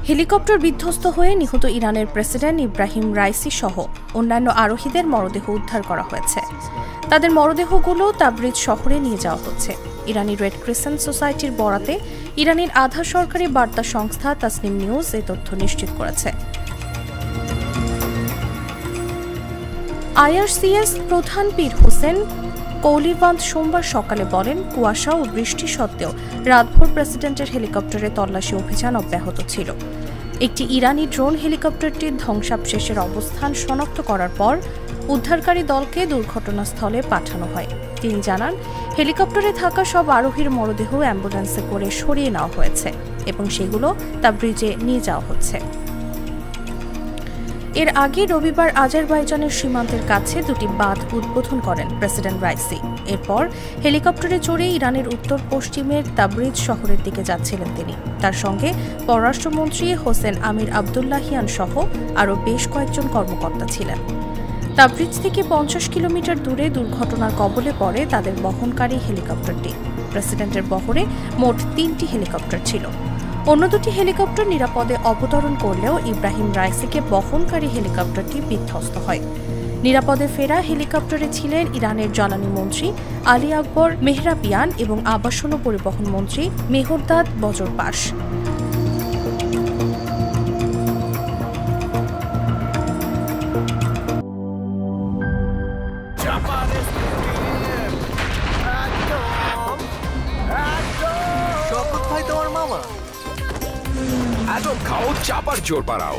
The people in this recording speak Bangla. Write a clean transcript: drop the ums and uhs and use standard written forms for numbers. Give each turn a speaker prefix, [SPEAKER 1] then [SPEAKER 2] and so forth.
[SPEAKER 1] হেলিকপ্টার বিধ্বস্ত হয়ে নিহত ইরানের প্রেসিডেন্ট ইব্রাহিম রাইসি সহ অন্যান্য আরোহীদের মরদেহ উদ্ধার করা হয়েছে। তাদের মরদেহগুলো তাবরিজ শহরে নিয়ে যাওয়া হচ্ছে। ইরানি রেড ক্রিসেন্ট সোসাইটির বরাতে ইরানের আধা সরকারি বার্তা সংস্থা তাসনিম নিউজ এই তথ্য নিশ্চিত করেছে। আইআরসিএস প্রধান পীর হোসেন কৌলিবান্দ সোমবার সকালে বলেন, কুয়াশা ও বৃষ্টি সত্ত্বেও রাতভর প্রেসিডেন্টের হেলিকপ্টারে তল্লাশি অভিযান অব্যাহত ছিল। একটি ইরানি ড্রোন হেলিকপ্টারটির ধ্বংসাবশেষের অবস্থান শনাক্ত করার পর উদ্ধারকারী দলকে দুর্ঘটনাস্থলে পাঠানো হয়। তিনি জানান, হেলিকপ্টারে থাকা সব আরোহীর মরদেহ অ্যাম্বুলেন্সে করে সরিয়ে নেওয়া হয়েছে এবং সেগুলো তাবরিজে নিয়ে যাওয়া হচ্ছে। এর আগে রবিবার আজারবাইজানের সীমান্তের কাছে দুটি বাঁধ উদ্বোধন করেন প্রেসিডেন্ট রাইসি। এরপর হেলিকপ্টারে চড়ে ইরানের উত্তর পশ্চিমের তাবরিজ শহরের দিকে যাচ্ছিলেন তিনি। তার সঙ্গে পররাষ্ট্রমন্ত্রী হোসেন আমির আবদুল্লাহিয়ান সহ আরও বেশ কয়েকজন কর্মকর্তা ছিলেন। তাবরিজ থেকে 50 কিলোমিটার দূরে দুর্ঘটনার কবলে পড়ে তাদের বহনকারী হেলিকপ্টারটি। প্রেসিডেন্টের বহরে মোট 3টি হেলিকপ্টার ছিল। অন্য দুটি হেলিকপ্টার নিরাপদে অবতরণ করলেও ইব্রাহিম রাইসিকে বহনকারী হেলিকপ্টারটি বিধ্বস্ত হয়। নিরাপদে ফেরা হেলিকপ্টারে ছিলেন ইরানের জ্বালানি মন্ত্রী আলী আকবর মেহরাবিয়ান এবং আবাসন ও পরিবহন মন্ত্রী মেহরদাদ বজরপাশ।
[SPEAKER 2] এত খাও চাপার জোর বাড়াও।